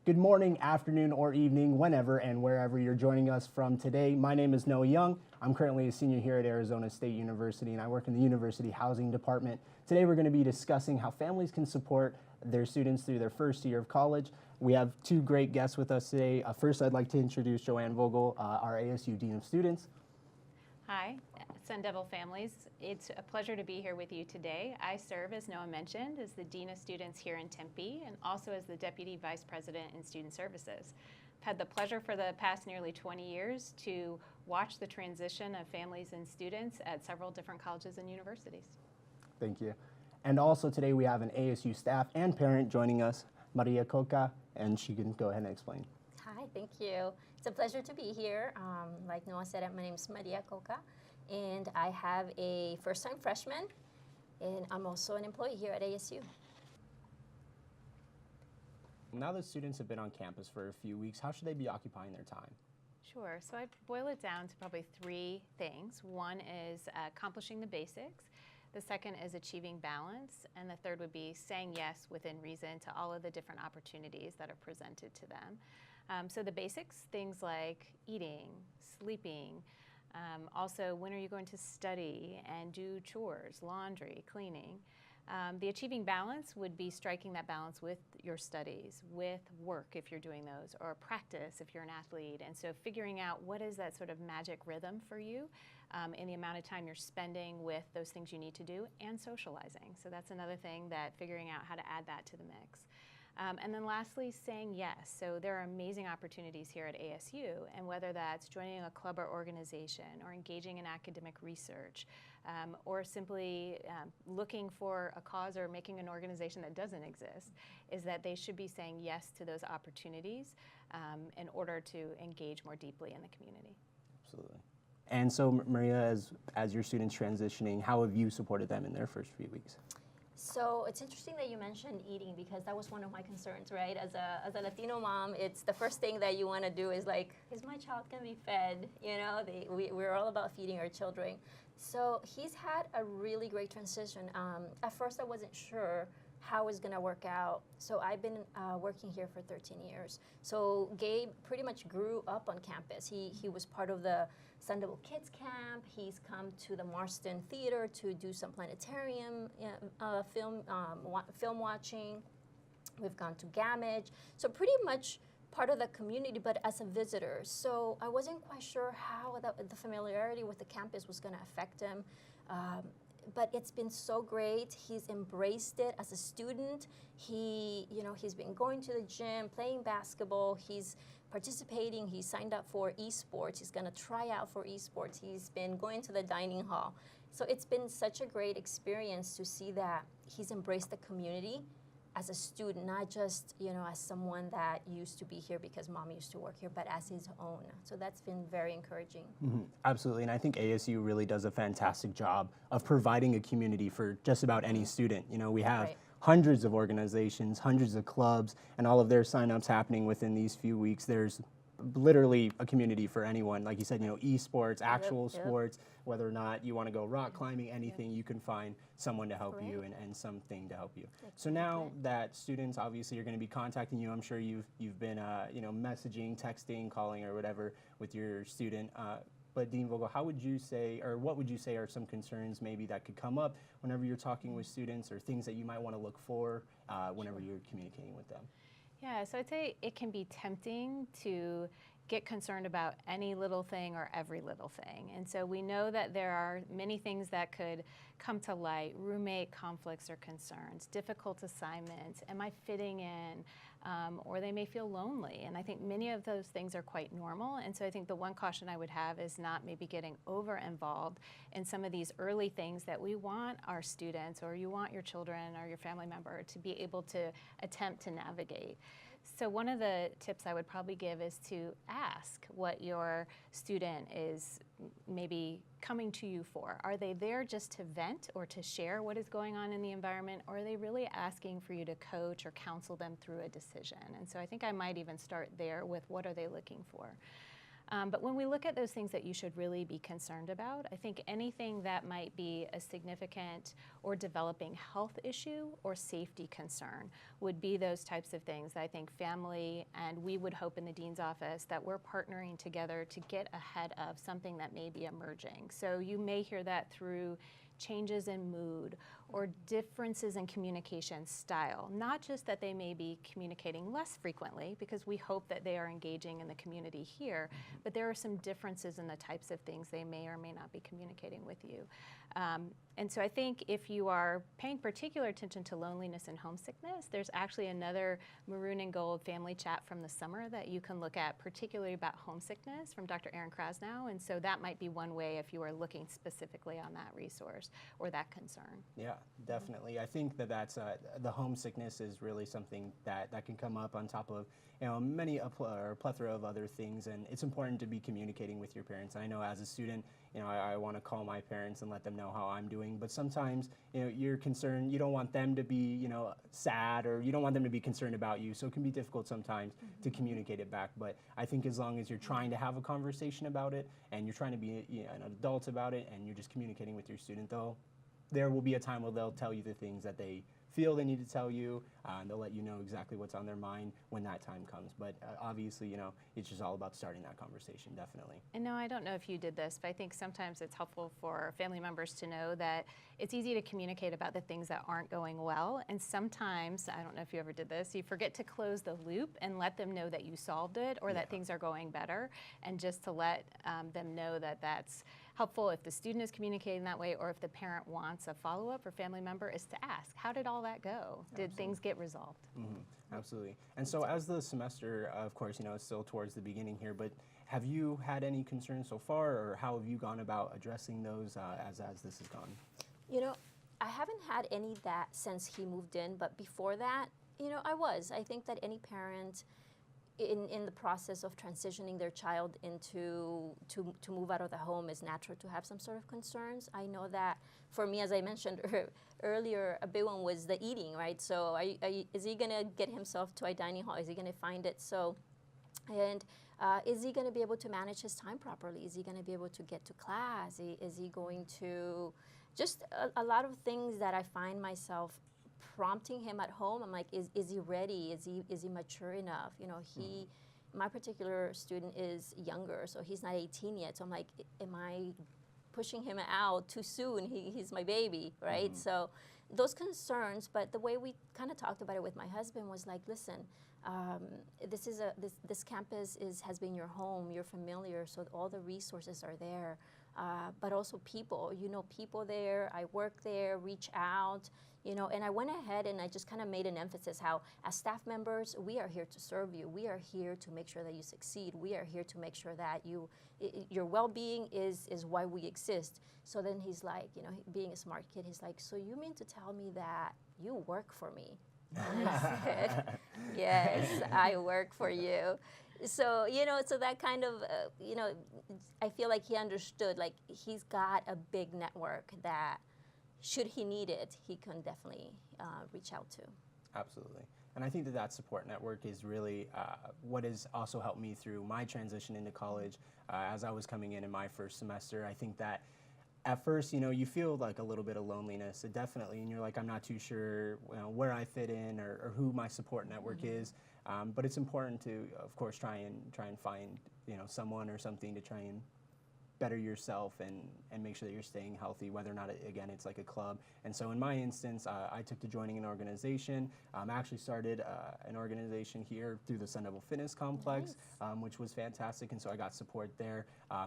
Good morning, afternoon, or evening, whenever and wherever you're joining us from today. My name is Noah Young. I'm currently a senior here at Arizona State University, and I work in the University Housing Department. Today we're going to be discussing how families can support their students through their first year of college. We have two great guests with us today. First, I'd like to introduce Joanne Vogel, our ASU Dean of Students. Hi, Sun Devil families. It's a pleasure to be here with you today. I serve, as Noah mentioned, as the Dean of Students here in Tempe and also as the Deputy Vice President in Student Services. I've had the pleasure for the past nearly 20 years to watch the transition of families and students at several different colleges and universities. Thank you. And also today we have an ASU staff and parent joining us, Maria Coca, and she can go ahead and explain. Hi, thank you. It's a pleasure to be here. Like Noah said, my name is Maria Coca, and I have a first-time freshman, and I'm also an employee here at ASU. Now that students have been on campus for a few weeks, how should they be occupying their time? Sure, so I boil it down to probably three things. One is accomplishing the basics. The second is achieving balance, and the third would be saying yes within reason to all of the different opportunities that are presented to them. So the basics, things like eating, sleeping, also when are you going to study and do chores, laundry, cleaning. The achieving balance would be striking that balance with your studies, with work if you're doing those, or practice if you're an athlete. And so figuring out what is that sort of magic rhythm for you in the amount of time you're spending with those things you need to do and socializing. So that's another thing, that figuring out how to add that to the mix. And then lastly, saying yes. So there are amazing opportunities here at ASU, and whether that's joining a club or organization, or engaging in academic research, or simply looking for a cause or making an organization that doesn't exist, is that they should be saying yes to those opportunities in order to engage more deeply in the community. Absolutely. And so, Maria, as your students transitioning, how have you supported them in their first few weeks? So it's interesting that you mentioned eating, because that was one of my concerns, right? As a Latino mom, it's the first thing that you want to do is like, is my child going to be fed? You know, we're all about feeding our children. So he's had a really great transition. At first, I wasn't sure how it's going to work out. So I've been working here for 13 years. So Gabe pretty much grew up on campus. He was part of the Sun Devil Kids Camp. He's come to the Marston Theater to do some planetarium film watching. We've gone to Gamage. So pretty much part of the community, but as a visitor. So I wasn't quite sure how the familiarity with the campus was going to affect him. But it's been so great. He's embraced it as a student. He's been going to the gym, playing basketball. He's participating. He signed up for esports. He's going to try out for esports. He's been going to the dining hall. So it's been such a great experience to see that he's embraced the community as a student, not just as someone that used to be here because mom used to work here, but as his own. So that's been very encouraging. Mm-hmm. Absolutely, and I think ASU really does a fantastic job of providing a community for just about any student. We have hundreds of organizations, hundreds of clubs, and all of their signups happening within these few weeks. There's literally a community for anyone. Like you said, esports, actual sports, whether or not you want to go rock climbing, anything, you can find someone to help you and something to help you. So now that students obviously are going to be contacting you, I'm sure you've been messaging, texting, calling, or whatever with your student. But Dean Vogel, how would you say, or what would you say are some concerns maybe that could come up whenever you're talking with students, or things that you might want to look for whenever you're communicating with them? Yeah, so I'd say it can be tempting to get concerned about any little thing or every little thing. And so we know that there are many things that could come to light: roommate conflicts or concerns, difficult assignments, am I fitting in, or they may feel lonely. And I think many of those things are quite normal. And so I think the one caution I would have is not maybe getting over involved in some of these early things that we want our students, or you want your children or your family member to be able to attempt to navigate. So one of the tips I would probably give is to ask what your student is maybe coming to you for. Are they there just to vent or to share what is going on in the environment, or are they really asking for you to coach or counsel them through a decision? And so I think I might even start there with what are they looking for. But when we look at those things that you should really be concerned about, I think anything that might be a significant or developing health issue or safety concern would be those types of things that I think family and we would hope in the dean's office that we're partnering together to get ahead of something that may be emerging. So you may hear that through changes in mood or differences in communication style. Not just that they may be communicating less frequently, because we hope that they are engaging in the community here, but there are some differences in the types of things they may or may not be communicating with you. And so I think if you are paying particular attention to loneliness and homesickness, there's actually another maroon and gold family chat from the summer that you can look at, particularly about homesickness from Dr. Erin Krasnow. And so that might be one way if you are looking specifically on that resource or that concern. Yeah, definitely. I think that that's the homesickness is really something that can come up on top of many a plethora of other things, and it's important to be communicating with your parents. And I know as a student, I want to call my parents and let them know how I'm doing, but sometimes you're concerned, you don't want them to be sad, or you don't want them to be concerned about you, so it can be difficult sometimes to communicate it back. But I think as long as you're trying to have a conversation about it and you're trying to be an adult about it and you're just communicating with your student, though, there will be a time where they'll tell you the things that they feel they need to tell you, and they'll let you know exactly what's on their mind when that time comes. But obviously, it's just all about starting that conversation, definitely. And no, I don't know if you did this, but I think sometimes it's helpful for family members to know that it's easy to communicate about the things that aren't going well. And sometimes, I don't know if you ever did this, you forget to close the loop and let them know that you solved it or that things are going better. And just to let them know that that's helpful if the student is communicating that way, or if the parent wants a follow-up or family member, is to ask, how did all that go? Did things get resolved? Absolutely. And so as the semester, of course, it's still towards the beginning here, but have you had any concerns so far, or how have you gone about addressing those as this has gone? I haven't had any that since he moved in, but before that, I think that any parent in the process of transitioning their child to move out of the home is natural to have some sort of concerns. I know that for me, as I mentioned earlier, a big one was the eating, right? So is he gonna get himself to a dining hall? Is he gonna find it? So, and is he gonna be able to manage his time properly? Is he gonna be able to get to class? Is he going to, just a lot of things that I find myself prompting him at home. I'm like, is he ready? Is he mature enough? My particular student is younger, so he's not 18 yet. So I'm like, am I pushing him out too soon? He's my baby, right? So those concerns, but the way we kind of talked about it with my husband was like, listen, this campus has been your home, you're familiar, so all the resources are there. But also people, people there, I work there, reach out, and I went ahead and I just kind of made an emphasis how as staff members, we are here to serve you. We are here to make sure that you succeed. We are here to make sure that your well-being is why we exist. So then he's like, being a smart kid, he's like, so you mean to tell me that you work for me? And I said, yes, I work for you. So, so that kind of, I feel like he understood, like he's got a big network that should he need it, he can definitely reach out to. Absolutely. And I think that support network is really what has also helped me through my transition into college. As I was coming in my first semester, I think that at first, you feel like a little bit of loneliness, definitely, and you're like, I'm not too sure where I fit in or who my support network is. But it's important to, of course, try and find someone or something to try and better yourself and make sure that you're staying healthy, whether or not, again, it's like a club. And so in my instance, I took to joining an organization. I actually started an organization here through the Sun Devil Fitness Complex, nice. Which was fantastic. And so I got support there,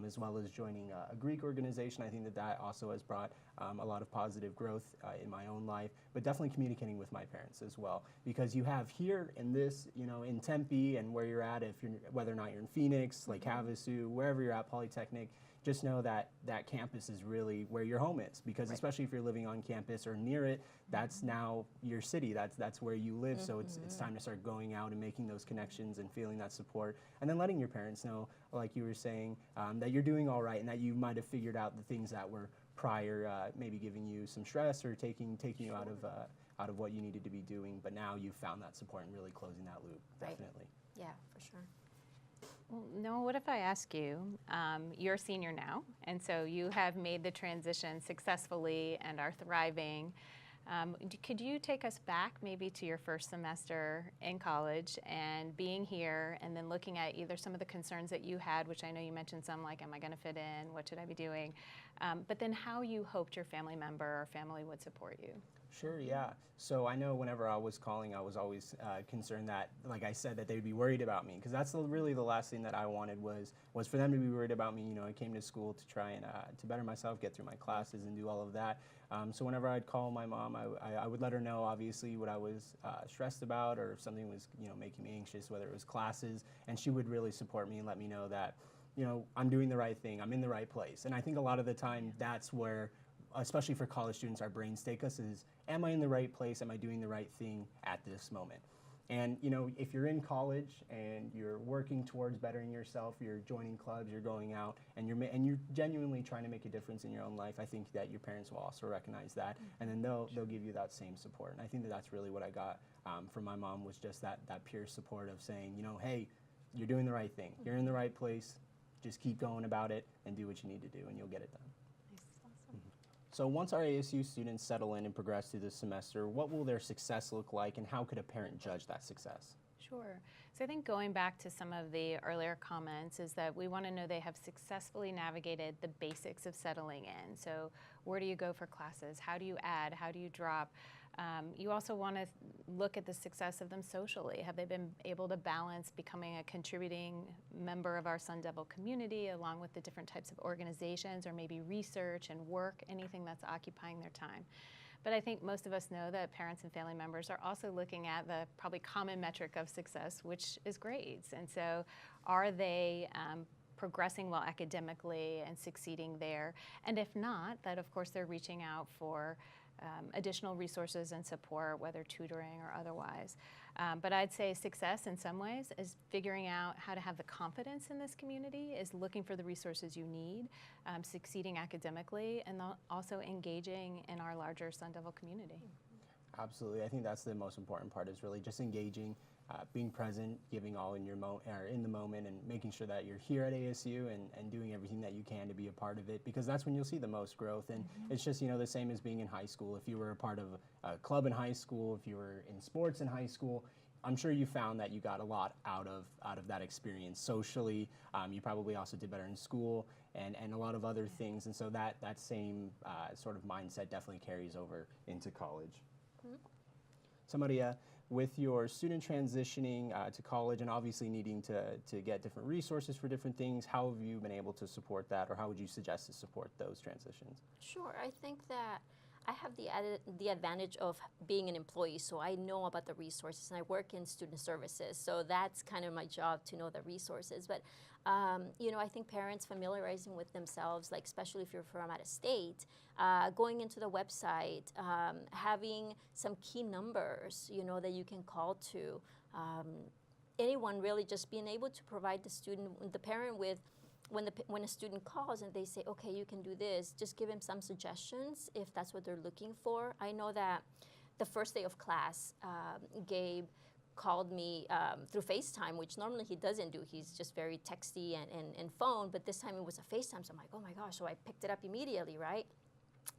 as well as joining a Greek organization. I think that also has brought a lot of positive growth in my own life, but definitely communicating with my parents as well. Because you have here in this, in Tempe and where you're at, whether or not you're in Phoenix, Lake Havasu, wherever you're at, Polytechnic, just know that campus is really where your home is, because especially if you're living on campus or near it, that's now your city, that's where you live. So it's time to start going out and making those connections and feeling that support, and then letting your parents know, like you were saying, that you're doing all right and that you might have figured out the things that were prior maybe giving you some stress or taking you out of what you needed to be doing, but now you've found that support and really closing that loop. Definitely. Yeah, for sure. Well, no, what if I ask you, you're a senior now, and so you have made the transition successfully and are thriving. Could you take us back maybe to your first semester in college and being here and then looking at either some of the concerns that you had, which I know you mentioned some like, am I going to fit in? What should I be doing? But then how you hoped your family member or family would support you? Sure, yeah. So I know whenever I was calling, I was always concerned that, like I said, that they would be worried about me, because that's really the last thing that I wanted was for them to be worried about me. You know, I came to school to try and to better myself, get through my classes, and do all of that. So whenever I'd call my mom, I would let her know, obviously, what I was stressed about, or if something was, you know, making me anxious, whether it was classes, and she would really support me and let me know that, you know, I'm doing the right thing, I'm in the right place. And I think a lot of the time that's where, especially for college students, our brains take us is, am I in the right place? Am I doing the right thing at this moment? And you know, if you're in college and you're working towards bettering yourself, you're joining clubs, you're going out, and you're genuinely trying to make a difference in your own life, I think that your parents will also recognize that, and then they'll give you that same support. And I think that that's really what I got from my mom, was just that peer support of saying, you know, hey, you're doing the right thing, you're in the right place, just keep going about it and do what you need to do, and you'll get it done. So once our ASU students settle in and progress through the semester, what will their success look like, and how could a parent judge that success? Sure. So I think going back to some of the earlier comments is that we want to know they have successfully navigated the basics of settling in. So where do you go for classes? How do you add? How do you drop? You also want to look at the success of them socially. Have they been able to balance becoming a contributing member of our Sun Devil community along with the different types of organizations, or maybe research and work, anything that's occupying their time? But I think most of us know that parents and family members are also looking at the probably common metric of success, which is grades. And so are they progressing well academically and succeeding there? And if not, that of course they're reaching out for additional resources and support, whether tutoring or otherwise. But I'd say success in some ways is figuring out how to have the confidence in this community, is looking for the resources you need, succeeding academically, and also engaging in our larger Sun Devil community. Absolutely. I think that's the most important part, is really just engaging, being present, giving all in in the moment, and making sure that you're here at ASU and doing everything that you can to be a part of it, because that's when you'll see the most growth. And it's just, you know, the same as being in high school. If you were a part of a club in high school, if you were in sports in high school, I'm sure you found that you got a lot out of that experience socially. You probably also did better in school and a lot of other things. And so that same sort of mindset definitely carries over into college. So Maria, with your student transitioning to college and obviously needing to get different resources for different things, how have you been able to support that, or how would you suggest to support those transitions? Sure, I think that I have the advantage of being an employee, so I know about the resources, and I work in student services, so that's kind of my job, to know the resources. But you know, I think parents familiarizing with themselves, like especially if you're from out of state, going into the website, having some key numbers, you know, that you can call to. Anyone really, just being able to provide the parent with, when a student calls and they say, okay, you can do this, just give him some suggestions if that's what they're looking for. I know that the first day of class, Gabe called me through FaceTime, which normally he doesn't do. He's just very texty and phone, but this time it was a FaceTime, so I'm like, oh my gosh, so I picked it up immediately, right?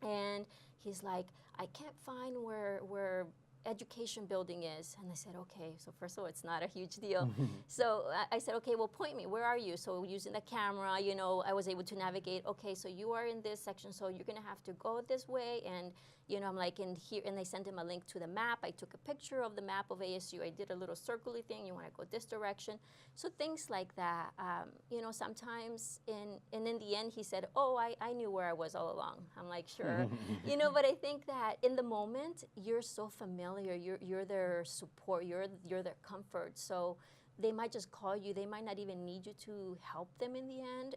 And he's like, I can't find where education building is. And I said, okay, so first of all, it's not a huge deal. So I said, okay, well, point me, where are you? So using the camera, you know, I was able to navigate, okay, so you are in this section, so you're gonna have to go this way. And, you know, I'm like in here, and they sent him a link to the map. I took a picture of the map of ASU. I did a little circly thing, you wanna go this direction. So things like that, you know, sometimes, and in the end, he said, oh, I knew where I was all along. I'm like, sure. You know, but I think that in the moment, you're so familiar, you're their support, you're their comfort. So they might just call you, they might not even need you to help them in the end,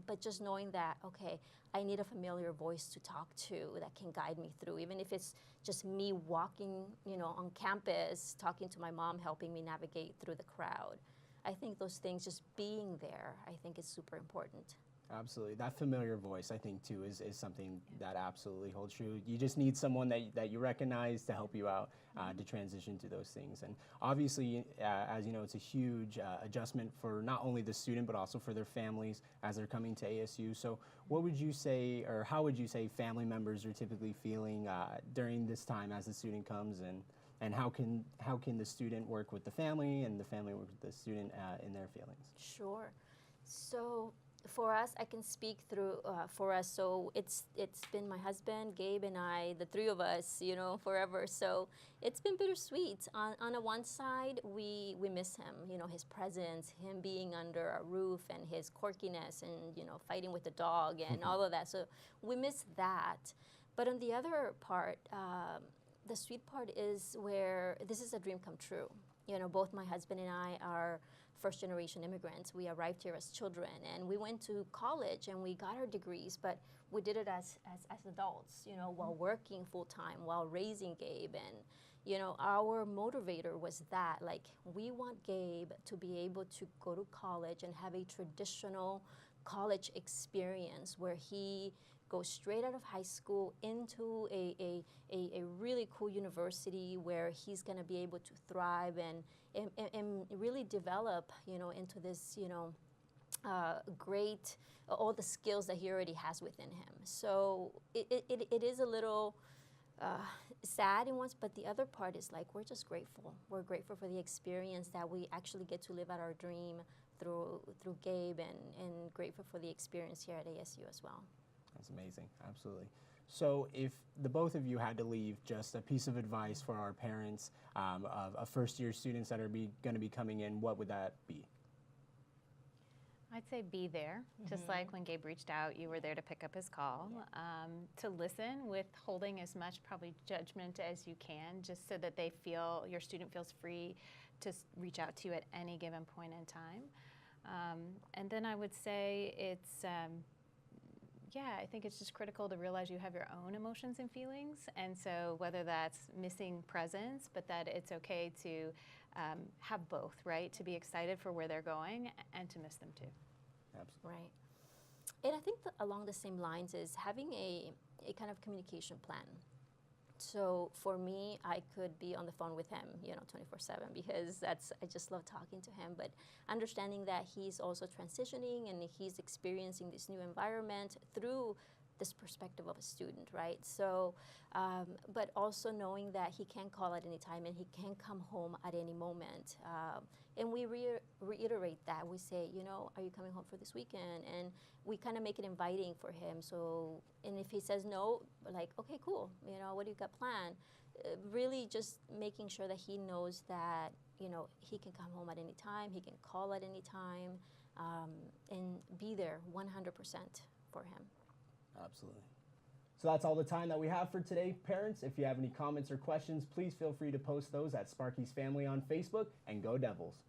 but just knowing that, okay, I need a familiar voice to talk to that can guide me through, even if it's just me walking, you know, on campus, talking to my mom, helping me navigate through the crowd. I think those things, just being there, I think is super important. Absolutely. That familiar voice, I think, too, is something that absolutely holds true. You just need someone that you recognize to help you out to transition to those things. And obviously, as you know, it's a huge adjustment for not only the student, but also for their families as they're coming to ASU. So what would you say, or how would you say family members are typically feeling during this time as the student comes, and how can the student work with the family and the family work with the student in their feelings? Sure. So for us, I can speak through for us. So it's been my husband, Gabe, and I, the three of us, you know, forever. So it's been bittersweet. On the one side, we miss him, you know, his presence, him being under our roof, and his quirkiness, and you know, fighting with the dog and all of that. So we miss that. But on the other part, the sweet part is where this is a dream come true. You know, both my husband and I are first-generation immigrants. We arrived here as children, and we went to college, and we got our degrees, but we did it as adults, you know, while working full-time, while raising Gabe. And, you know, our motivator was that, like, we want Gabe to be able to go to college and have a traditional college experience where he goes straight out of high school into a really cool university where he's going to be able to thrive and really develop, you know, into this, you know, great, all the skills that he already has within him. So it is a little sad in once, but the other part is like, we're just grateful. We're grateful for the experience that we actually get to live out our dream through Gabe, and grateful for the experience here at ASU as well. That's amazing, absolutely. So if the both of you had to leave just a piece of advice for our parents of first-year students that are going to be coming in, what would that be? I'd say be there, just like when Gabe reached out, you were there to pick up his call, to listen with holding as much probably judgment as you can, just so that they feel, your student feels free to reach out to you at any given point in time. And then I would say it's, I think it's just critical to realize you have your own emotions and feelings, and so whether that's missing presence, but that it's okay to have both, right? To be excited for where they're going and to miss them too. Absolutely. Right. And I think that along the same lines is having a kind of communication plan. So for me, I could be on the phone with him, you know, 24/7, because I just love talking to him. But understanding that he's also transitioning and he's experiencing this new environment through this perspective of a student, right? So, but also knowing that he can call at any time and he can come home at any moment. And we reiterate that. We say, you know, are you coming home for this weekend? And we kind of make it inviting for him. So, and if he says no, like, okay, cool. You know, what do you got planned? Really just making sure that he knows that, you know, he can come home at any time. He can call at any time, and be there 100% for him. Absolutely. So that's all the time that we have for today, parents. If you have any comments or questions, please feel free to post those at Sparky's Family on Facebook, and go Devils.